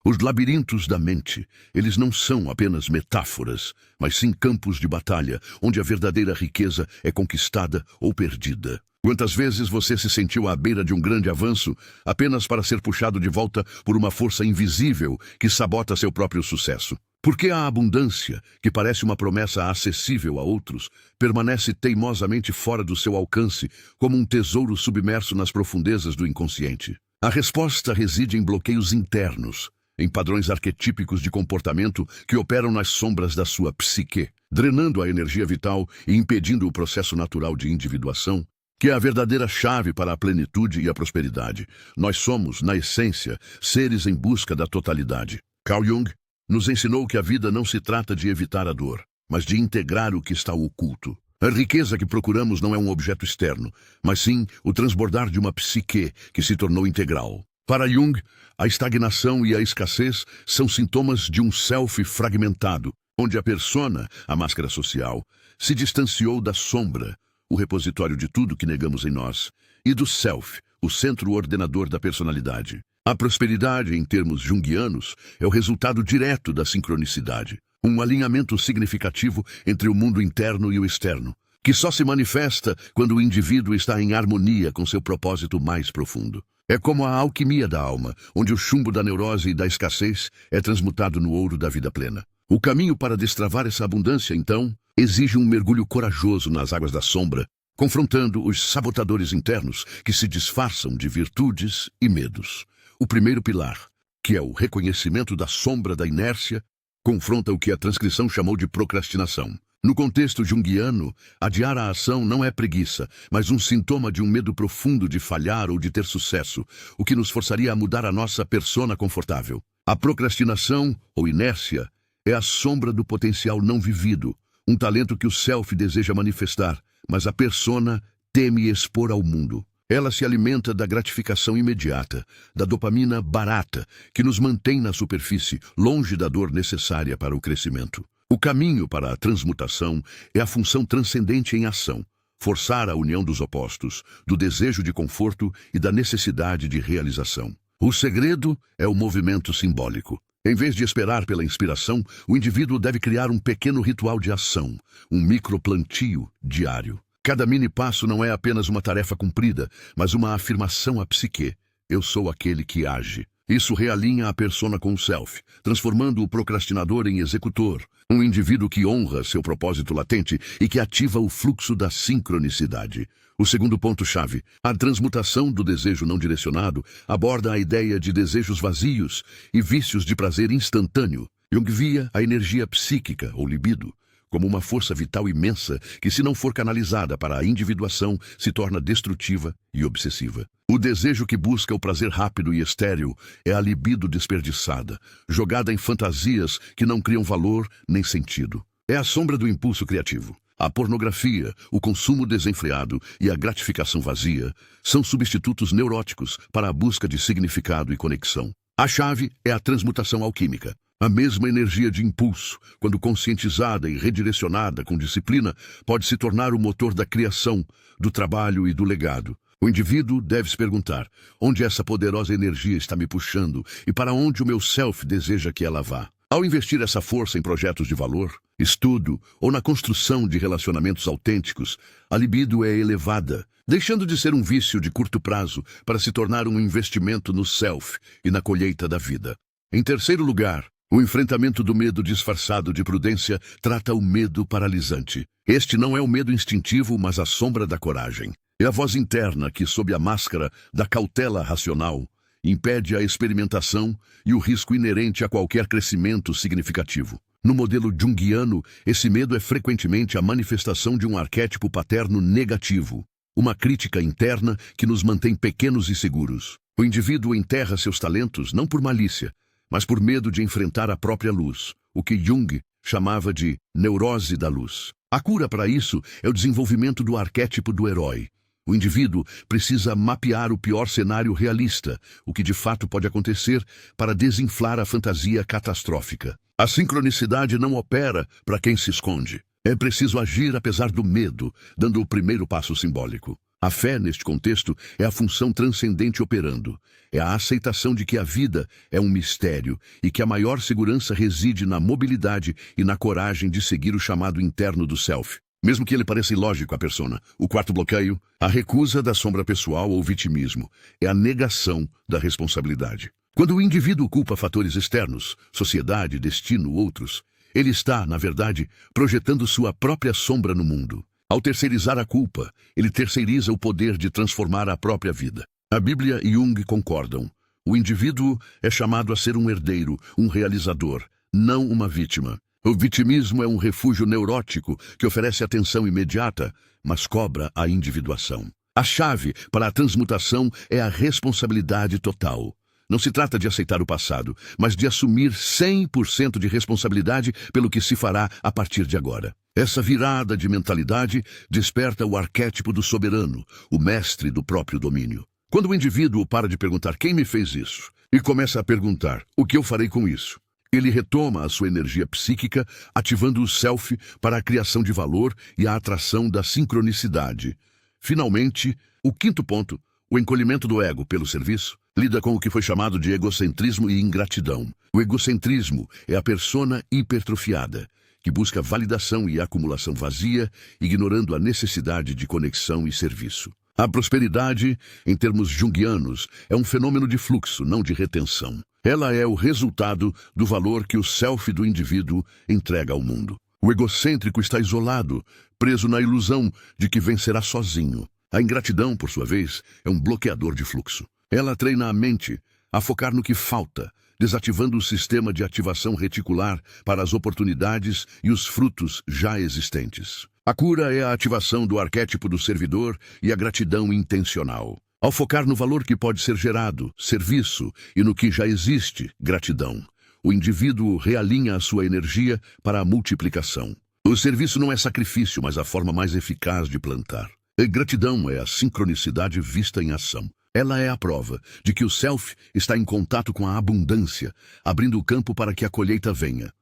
Os labirintos da mente, eles não são apenas metáforas, mas sim campos de batalha, onde a verdadeira riqueza é conquistada ou perdida. Quantas vezes você se sentiu à beira de um grande avanço, apenas para ser puxado de volta por uma força invisível que sabota seu próprio sucesso? Porque a abundância, que parece uma promessa acessível a outros, permanece teimosamente fora do seu alcance, como um tesouro submerso nas profundezas do inconsciente? A resposta reside em bloqueios internos, em padrões arquetípicos de comportamento que operam nas sombras da sua psique, drenando a energia vital e impedindo o processo natural de individuação, que é a verdadeira chave para a plenitude e a prosperidade. Nós somos, na essência, seres em busca da totalidade. Carl Jung nos ensinou que a vida não se trata de evitar a dor, mas de integrar o que está oculto. A riqueza que procuramos não é um objeto externo, mas sim o transbordar de uma psique que se tornou integral. Para Jung, a estagnação e a escassez são sintomas de um self fragmentado, onde a persona, a máscara social, se distanciou da sombra, o repositório de tudo que negamos em nós, e do self, o centro ordenador da personalidade. A prosperidade, em termos junguianos, é o resultado direto da sincronicidade, um alinhamento significativo entre o mundo interno e o externo, que só se manifesta quando o indivíduo está em harmonia com seu propósito mais profundo. É como a alquimia da alma, onde o chumbo da neurose e da escassez é transmutado no ouro da vida plena. O caminho para destravar essa abundância, então, exige um mergulho corajoso nas águas da sombra, confrontando os sabotadores internos que se disfarçam de virtudes e medos. O primeiro pilar, que é o reconhecimento da sombra da inércia, confronta o que a transcrição chamou de procrastinação. No contexto junguiano, adiar a ação não é preguiça, mas um sintoma de um medo profundo de falhar ou de ter sucesso, o que nos forçaria a mudar a nossa persona confortável. A procrastinação, ou inércia, é a sombra do potencial não vivido, um talento que o self deseja manifestar, mas a persona teme expor ao mundo. Ela se alimenta da gratificação imediata, da dopamina barata, que nos mantém na superfície, longe da dor necessária para o crescimento. O caminho para a transmutação é a função transcendente em ação, forçar a união dos opostos, do desejo de conforto e da necessidade de realização. O segredo é o movimento simbólico. Em vez de esperar pela inspiração, o indivíduo deve criar um pequeno ritual de ação, um microplantio diário. Cada mini passo não é apenas uma tarefa cumprida, mas uma afirmação à psique. Eu sou aquele que age. Isso realinha a persona com o self, transformando o procrastinador em executor, um indivíduo que honra seu propósito latente e que ativa o fluxo da sincronicidade. O segundo ponto-chave, a transmutação do desejo não direcionado, aborda a ideia de desejos vazios e vícios de prazer instantâneo. Jung via a energia psíquica, ou libido, como uma força vital imensa que, se não for canalizada para a individuação, se torna destrutiva e obsessiva. O desejo que busca o prazer rápido e estéril é a libido desperdiçada, jogada em fantasias que não criam valor nem sentido. É a sombra do impulso criativo. A pornografia, o consumo desenfreado e a gratificação vazia são substitutos neuróticos para a busca de significado e conexão. A chave é a transmutação alquímica. A mesma energia de impulso, quando conscientizada e redirecionada com disciplina, pode se tornar o motor da criação, do trabalho e do legado. O indivíduo deve se perguntar: onde essa poderosa energia está me puxando e para onde o meu self deseja que ela vá? Ao investir essa força em projetos de valor, estudo ou na construção de relacionamentos autênticos, a libido é elevada, deixando de ser um vício de curto prazo para se tornar um investimento no self e na colheita da vida. Em terceiro lugar, o enfrentamento do medo disfarçado de prudência trata o medo paralisante. Este não é o medo instintivo, mas a sombra da coragem. É a voz interna que, sob a máscara da cautela racional, impede a experimentação e o risco inerente a qualquer crescimento significativo. No modelo junguiano, esse medo é frequentemente a manifestação de um arquétipo paterno negativo, uma crítica interna que nos mantém pequenos e seguros. O indivíduo enterra seus talentos não por malícia, mas por medo de enfrentar a própria luz, o que Jung chamava de neurose da luz. A cura para isso é o desenvolvimento do arquétipo do herói. O indivíduo precisa mapear o pior cenário realista, o que de fato pode acontecer, para desinflar a fantasia catastrófica. A sincronicidade não opera para quem se esconde. É preciso agir apesar do medo, dando o primeiro passo simbólico. A fé, neste contexto, é a função transcendente operando. É a aceitação de que a vida é um mistério e que a maior segurança reside na mobilidade e na coragem de seguir o chamado interno do self. Mesmo que ele pareça ilógico à persona. O quarto bloqueio, a recusa da sombra pessoal ou vitimismo, é a negação da responsabilidade. Quando o indivíduo culpa fatores externos, sociedade, destino, outros, ele está, na verdade, projetando sua própria sombra no mundo. Ao terceirizar a culpa, ele terceiriza o poder de transformar a própria vida. A Bíblia e Jung concordam. O indivíduo é chamado a ser um herdeiro, um realizador, não uma vítima. O vitimismo é um refúgio neurótico que oferece atenção imediata, mas cobra a individuação. A chave para a transmutação é a responsabilidade total. Não se trata de aceitar o passado, mas de assumir 100% de responsabilidade pelo que se fará a partir de agora. Essa virada de mentalidade desperta o arquétipo do soberano, o mestre do próprio domínio. Quando o indivíduo para de perguntar quem me fez isso e começa a perguntar o que eu farei com isso, ele retoma a sua energia psíquica, ativando o self para a criação de valor e a atração da sincronicidade. Finalmente, o quinto ponto, o encolhimento do ego pelo serviço, lida com o que foi chamado de egocentrismo e ingratidão. O egocentrismo é a persona hipertrofiada, que busca validação e acumulação vazia, ignorando a necessidade de conexão e serviço. A prosperidade, em termos junguianos, é um fenômeno de fluxo, não de retenção. Ela é o resultado do valor que o self do indivíduo entrega ao mundo. O egocêntrico está isolado, preso na ilusão de que vencerá sozinho. A ingratidão, por sua vez, é um bloqueador de fluxo. Ela treina a mente a focar no que falta, desativando o sistema de ativação reticular para as oportunidades e os frutos já existentes. A cura é a ativação do arquétipo do servidor e a gratidão intencional. Ao focar no valor que pode ser gerado, serviço, e no que já existe, gratidão, o indivíduo realinha a sua energia para a multiplicação. O serviço não é sacrifício, mas a forma mais eficaz de plantar. A gratidão é a sincronicidade vista em ação. Ela é a prova de que o self está em contato com a abundância, abrindo o campo para que a colheita venha.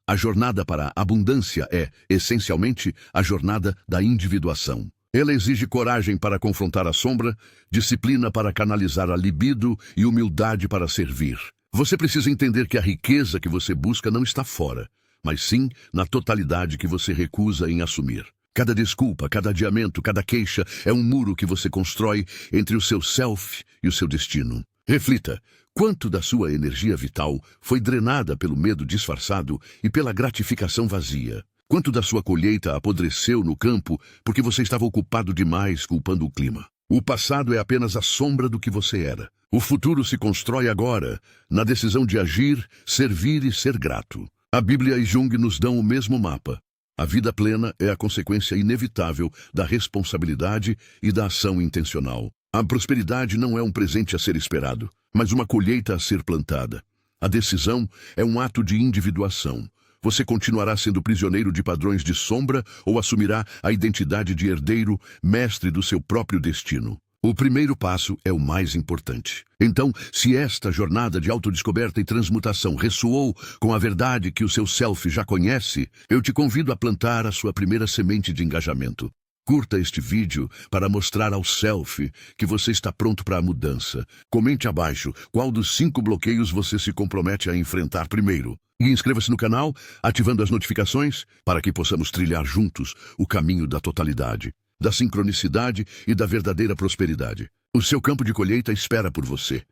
A jornada para a abundância é, essencialmente, a jornada da individuação. Ela exige coragem para confrontar a sombra, disciplina para canalizar a libido e humildade para servir. Você precisa entender que a riqueza que você busca não está fora, mas sim na totalidade que você recusa em assumir. Cada desculpa, cada adiamento, cada queixa é um muro que você constrói entre o seu self e o seu destino. Reflita, quanto da sua energia vital foi drenada pelo medo disfarçado e pela gratificação vazia? Quanto da sua colheita apodreceu no campo porque você estava ocupado demais culpando o clima? O passado é apenas a sombra do que você era. O futuro se constrói agora, na decisão de agir, servir e ser grato. A Bíblia e Jung nos dão o mesmo mapa. A vida plena é a consequência inevitável da responsabilidade e da ação intencional. A prosperidade não é um presente a ser esperado, mas uma colheita a ser plantada. A decisão é um ato de individuação. Você continuará sendo prisioneiro de padrões de sombra ou assumirá a identidade de herdeiro, mestre do seu próprio destino. O primeiro passo é o mais importante. Então, se esta jornada de autodescoberta e transmutação ressoou com a verdade que o seu self já conhece, eu te convido a plantar a sua primeira semente de engajamento. Curta este vídeo para mostrar ao self que você está pronto para a mudança. Comente abaixo qual dos 5 bloqueios você se compromete a enfrentar primeiro. E inscreva-se no canal, ativando as notificações, para que possamos trilhar juntos o caminho da totalidade, da sincronicidade e da verdadeira prosperidade. O seu campo de colheita espera por você.